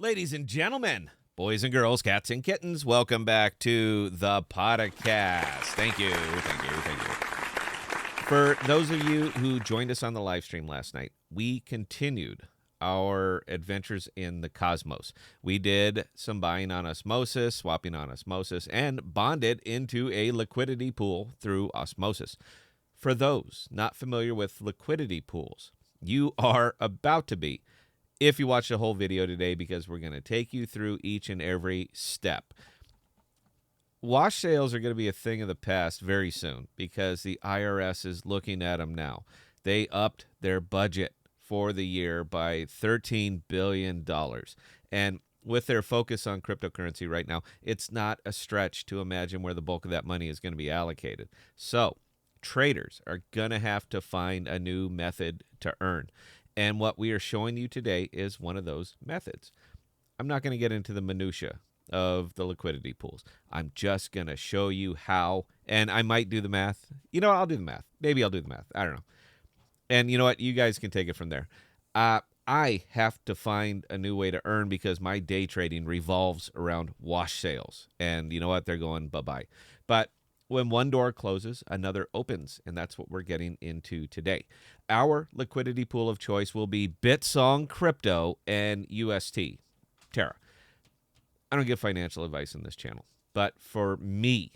Ladies and gentlemen, boys and girls, cats and kittens, welcome back to the podcast. Thank you. For those of you who joined us on the live stream last night, we continued our adventures in the cosmos. We did some buying on Osmosis, swapping on Osmosis, and bonded into a liquidity pool through Osmosis. For those not familiar with liquidity pools, you are about to be, if you watch the whole video today, because we're going to take you through each and every step. Wash sales are going to be a thing of the past very soon because the IRS is looking at them now. They upped their budget for the year by $13 billion. And with their focus on cryptocurrency right now, it's not a stretch to imagine where the bulk of that money is going to be allocated. So traders are going to have to find a new method to earn. And what we are showing you today is one of those methods. I'm not going to get into the minutia of the liquidity pools. I'm just going to show you how, and I might do the math. You know, I'll do the math. Maybe I'll do the math. I don't know. And you know what? You guys can take it from there. I have to find a new way to earn because my day trading revolves around wash sales. And you know what? They're going bye-bye. But when one door closes, another opens, and that's what we're getting into today. Our liquidity pool of choice will be Bitsong Crypto and UST Terra. I don't give financial advice on this channel, but for me,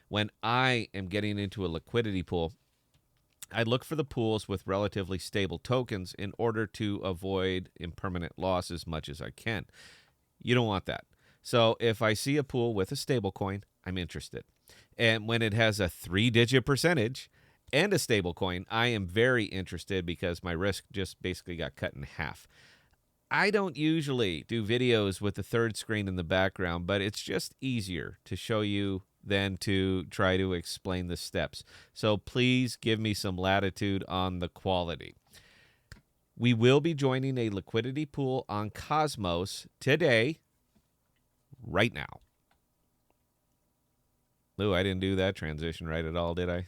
when I am getting into a liquidity pool, I look for the pools with relatively stable tokens in order to avoid impermanent loss as much as I can. You don't want that. So if I see a pool with a stable coin, I'm interested. And when it has a 3-digit percentage and a stable coin, I am very interested because my risk just basically got cut in half. I don't usually do videos with the third screen in the background, but it's just easier to show you than to try to explain the steps. So please give me some latitude on the quality. We will be joining a liquidity pool on Cosmos today, right now. Ooh, I didn't do that transition right at all, did I?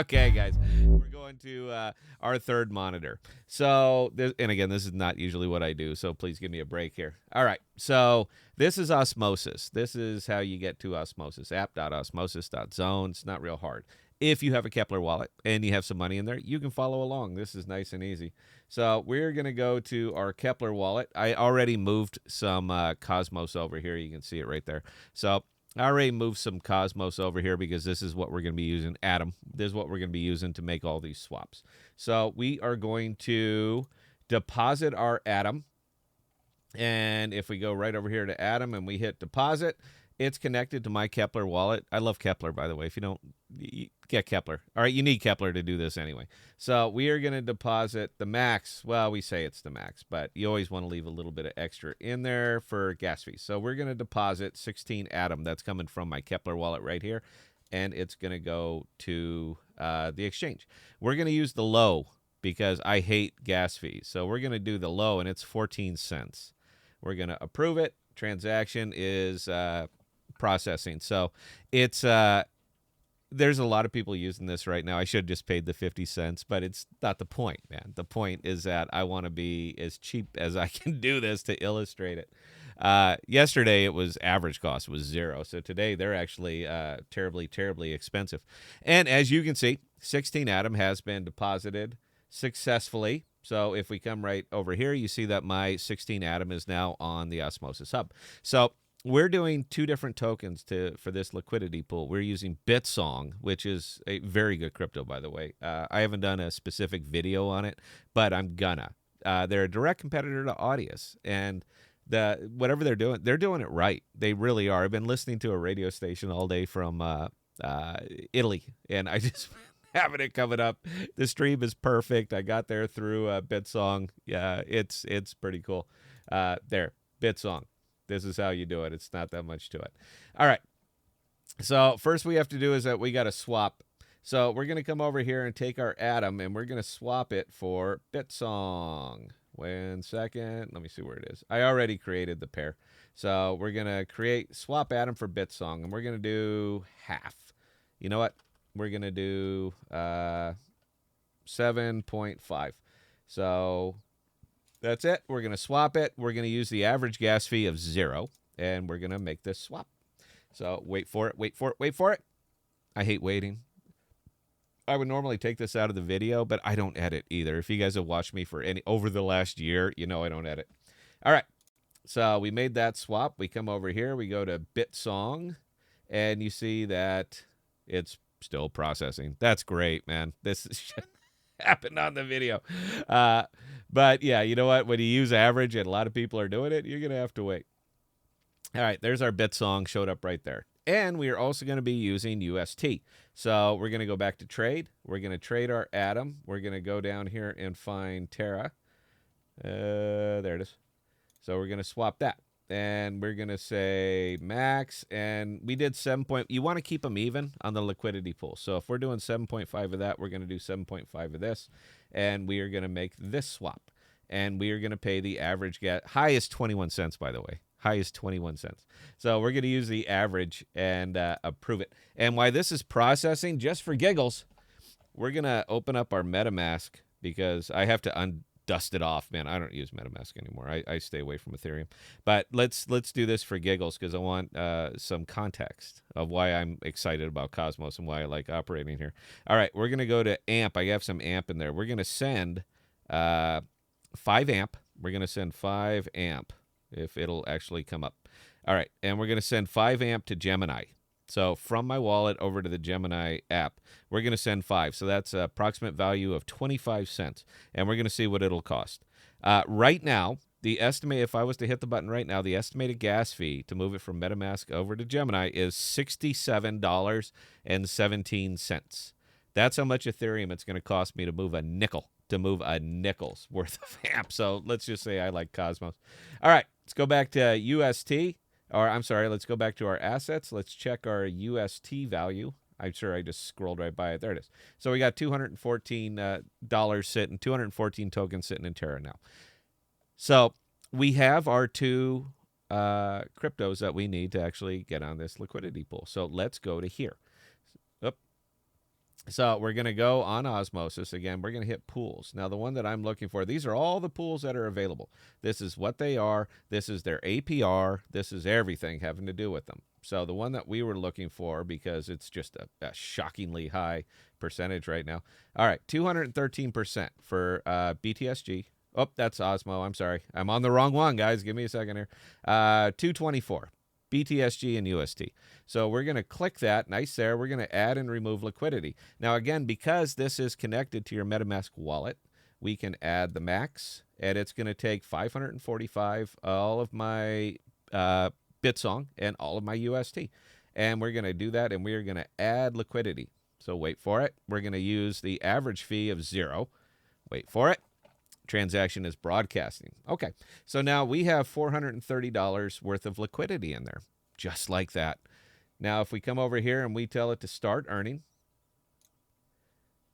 Okay, guys. We're going to our third monitor. So, and again, this is not usually what I do, so please give me a break here. All right, so this is Osmosis. This is how you get to Osmosis. App.osmosis.zone. It's not real hard. If you have a Keplr wallet and you have some money in there, you can follow along. This is nice and easy. So we're going to go to our Keplr wallet. I already moved some Cosmos over here. You can see it right there. So I already moved some Cosmos over here because this is what we're going to be using. Atom. This is what we're going to be using to make all these swaps. So we are going to deposit our Atom. And if we go right over here to Atom and we hit deposit, it's connected to my Keplr wallet. I love Keplr, by the way. If you don't, get Keplr. All right, you need Keplr to do this anyway. So we are going to deposit the max. Well, we say it's the max, but you always want to leave a little bit of extra in there for gas fees. So we're going to deposit 16 Atom. That's coming from my Keplr wallet right here, and it's going to go to the exchange. We're going to use the low because I hate gas fees. So we're going to do the low, and it's 14 cents. We're going to approve it. Transaction is processing. So it's there's a lot of people using this right now. I should have just paid the 50 cents, but it's not the point, man. The point is that I want to be as cheap as I can do this to illustrate it. Yesterday, it was average cost was 0. So today, they're actually terribly, terribly expensive. And as you can see, 16 Atom has been deposited successfully. So if we come right over here, you see that my 16 Atom is now on the Osmosis Hub. So we're doing two different tokens for this liquidity pool. We're using Bitsong, which is a very good crypto, by the way. I haven't done a specific video on it, but I'm gonna. They're a direct competitor to Audius, and whatever they're doing it right. They really are. I've been listening to a radio station all day from Italy, and I just having it coming up. The stream is perfect. I got there through Bitsong. Yeah, it's pretty cool. There, Bitsong. This is how you do it. It's not that much to it. All right. So first we have to do is that we got to swap. So we're going to come over here and take our Atom, and we're going to swap it for Bitsong. 1 second. Let me see where it is. I already created the pair. So we're going to swap Atom for Bitsong, and we're going to do half. You know what? We're going to do 7.5. So That's it. We're going to swap it. We're going to use the average gas fee of 0, and we're going to make this swap. So wait for it, wait for it, wait for it. I hate waiting. I would normally take this out of the video, but I don't edit either. If you guys have watched me for over the last year, you know I don't edit. All right. So we made that swap. We come over here. We go to Bitsong, and you see that it's still processing. That's great, man. This happened on the video. But, yeah, you know what? When you use average and a lot of people are doing it, you're going to have to wait. All right, there's our Bitsong showed up right there. And we are also going to be using UST. So we're going to go back to trade. We're going to trade our atom. We're going to go down here and find Terra. There it is. So we're going to swap that. And we're going to say max. And we did 7 point. You want to keep them even on the liquidity pool. So if we're doing 7.5 of that, we're going to do 7.5 of this. And we are going to make this swap. And we are going to pay the average gas. High is 21 cents, by the way. High is 21 cents. So we're going to use the average and approve it. And why this is processing, just for giggles, we're going to open up our MetaMask because I have to dust it off. Man, I don't use MetaMask anymore. I stay away from Ethereum. But let's do this for giggles because I want some context of why I'm excited about Cosmos and why I like operating here. All right, we're going to go to AMP. I have some AMP in there. We're going to send 5 AMP. We're going to send 5 AMP if it'll actually come up. All right, and we're going to send 5 AMP to Gemini. So from my wallet over to the Gemini app, we're going to send 5. So that's an approximate value of 25 cents. And we're going to see what it'll cost. Right now, the estimate, if I was to hit the button right now, the estimated gas fee to move it from MetaMask over to Gemini is $67.17. That's how much Ethereum it's going to cost me to move a nickel's worth of AMP. So let's just say I like Cosmos. All right, let's go back to UST. Or I'm sorry, let's go back to our assets. Let's check our UST value. I'm sure I just scrolled right by it. There it is. So we got $214 sitting, 214 tokens sitting in Terra now. So we have our 2 cryptos that we need to actually get on this liquidity pool. So let's go to here. So we're going to go on Osmosis. Again, we're going to hit pools. Now, the one that I'm looking for, these are all the pools that are available. This is what they are. This is their APR. This is everything having to do with them. So the one that we were looking for, because it's just a shockingly high percentage right now. All right, 213% for BTSG. Oh, that's Osmo. I'm sorry. I'm on the wrong one, guys. Give me a second here. 224. BTSG and UST. So we're going to click that. Nice there. We're going to add and remove liquidity. Now, again, because this is connected to your MetaMask wallet, we can add the max, and it's going to take 545, all of my Bitsong and all of my UST. And we're going to do that, and we are going to add liquidity. So wait for it. We're going to use the average fee of 0. Wait for it. Transaction is broadcasting. Okay, so now we have $430 worth of liquidity in there, just like that. Now, if we come over here and we tell it to start earning,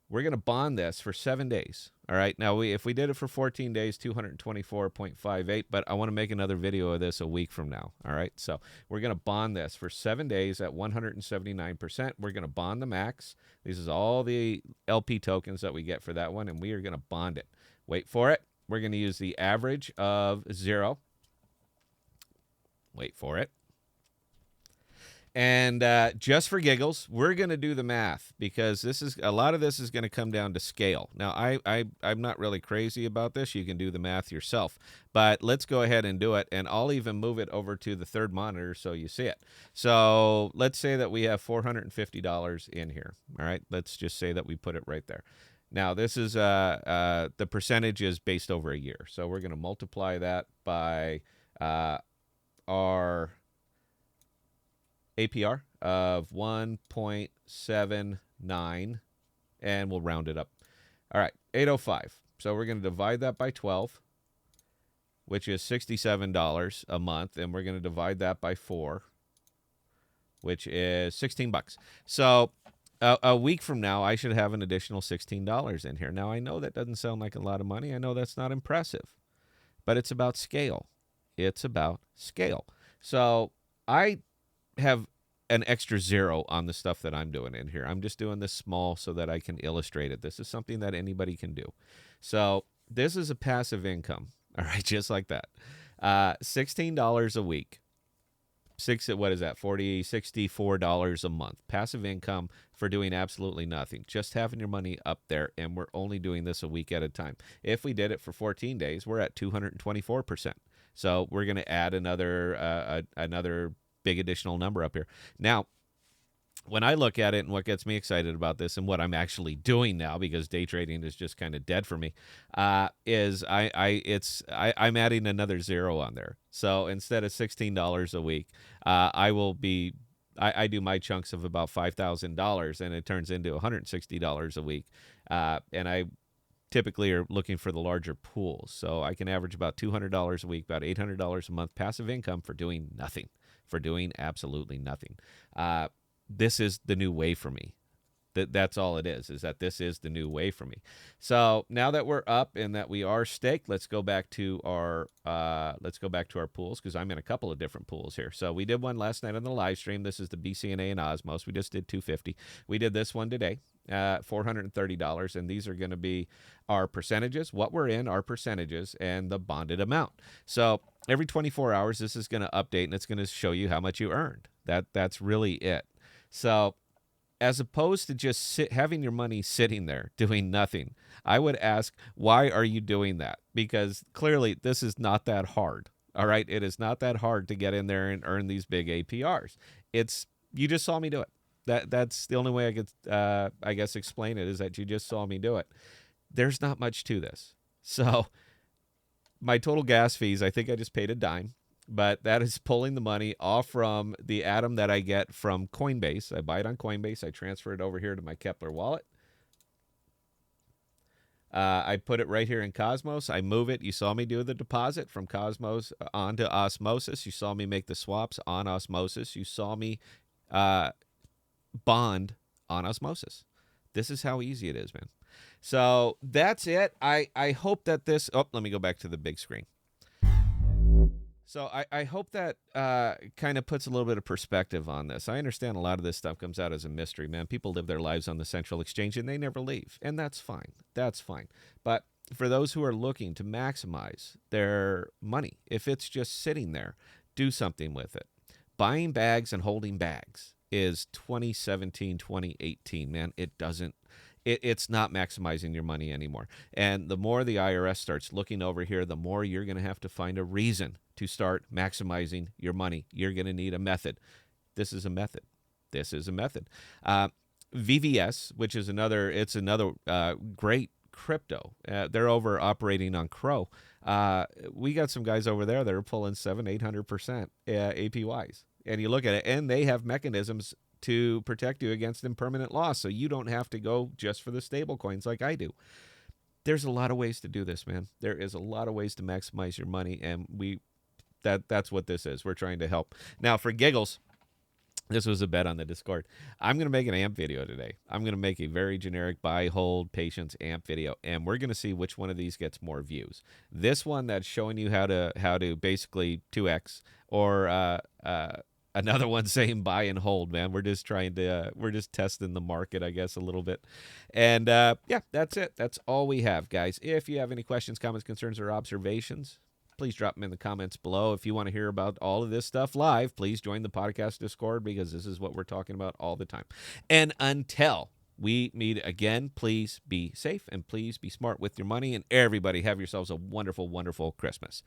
we're going to bond this for 7 days. All right, now if we did it for 14 days, 224.58, but I want to make another video of this a week from now. All right, so we're going to bond this for 7 days at 179%. We're going to bond the max. This is all the LP tokens that we get for that one, and we are going to bond it. Wait for it. We're going to use the average of 0. Wait for it. And just for giggles, we're going to do the math because a lot of this is going to come down to scale. Now, I'm not really crazy about this. You can do the math yourself. But let's go ahead and do it. And I'll even move it over to the third monitor so you see it. So let's say that we have $450 in here. All right. Let's just say that we put it right there. Now, this is the percentage is based over a year. So we're going to multiply that by our APR of 1.79, and we'll round it up. All right, 805. So we're going to divide that by 12, which is $67 a month, and we're going to divide that by 4, which is $16. So a week from now, I should have an additional $16 in here. Now, I know that doesn't sound like a lot of money. I know that's not impressive, but it's about scale. It's about scale. So I have an extra 0 on the stuff that I'm doing in here. I'm just doing this small so that I can illustrate it. This is something that anybody can do. So this is a passive income. All right, just like that. $16 a week. What is that? $64 a month. Passive income for doing absolutely nothing. Just having your money up there, and we're only doing this a week at a time. If we did it for 14 days, we're at 224%. So we're going to add another big additional number up here. Now, when I look at it and what gets me excited about this and what I'm actually doing now, because day trading is just kind of dead for me, is I'm adding another zero on there. So instead of $16 a week, I do my chunks of about $5,000, and it turns into $160 a week. And I typically are looking for the larger pools. So I can average about $200 a week, about $800 a month passive income for doing nothing, for doing absolutely nothing. This is the new way for me. That's all it is that this is the new way for me. So now that we're up and that we are staked, let's go back to our pools, because I'm in a couple of different pools here. So we did one last night on the live stream. This is the BCNA and Osmos. We just did 250. We did this one today, $430, and these are going to be our percentages, what we're in, our percentages, and the bonded amount. So every 24 hours, this is going to update, and it's going to show you how much you earned. That's really it. So as opposed to just having your money sitting there doing nothing, I would ask, why are you doing that? Because clearly this is not that hard. All right. It is not that hard to get in there and earn these big APRs. You just saw me do it. That's the only way I could, I guess, explain it, is that you just saw me do it. There's not much to this. So my total gas fees, I think I just paid a dime. But that is pulling the money off from the atom that I get from Coinbase. I buy it on Coinbase. I transfer it over here to my Keplr wallet. I put it right here in Cosmos. I move it. You saw me do the deposit from Cosmos onto Osmosis. You saw me make the swaps on Osmosis. You saw me bond on Osmosis. This is how easy it is, man. So that's it. I hope that this... Oh, let me go back to the big screen. So I hope that kind of puts a little bit of perspective on this. I understand a lot of this stuff comes out as a mystery, man. People live their lives on the central exchange and they never leave. And that's fine. That's fine. But for those who are looking to maximize their money, if it's just sitting there, do something with it. Buying bags and holding bags is 2017, 2018, man. It's not maximizing your money anymore. And the more the IRS starts looking over here, the more you're going to have to find a reason to start maximizing your money. You're going to need a method. This is a method. VVS, which is another great crypto. They're over operating on Crow. We got some guys over there that are pulling 700-800% APYs. And you look at it, and they have mechanisms to protect you against impermanent loss, so you don't have to go just for the stable coins like I do. There's a lot of ways to do this, man. There is a lot of ways to maximize your money, and that's what this is. We're trying to help. Now, for giggles, this was a bet on the Discord. I'm going to make an AMP video today. I'm going to make a very generic buy, hold, patience AMP video, and we're going to see which one of these gets more views. This one that's showing you how to basically 2x, or another one saying buy and hold, man. We're just testing the market, I guess, a little bit. And yeah, that's it. That's all we have, guys. If you have any questions, comments, concerns, or observations, please drop them in the comments below. If you want to hear about all of this stuff live, please join the podcast Discord, because this is what we're talking about all the time. And until we meet again, please be safe and please be smart with your money. And everybody, have yourselves a wonderful, wonderful Christmas.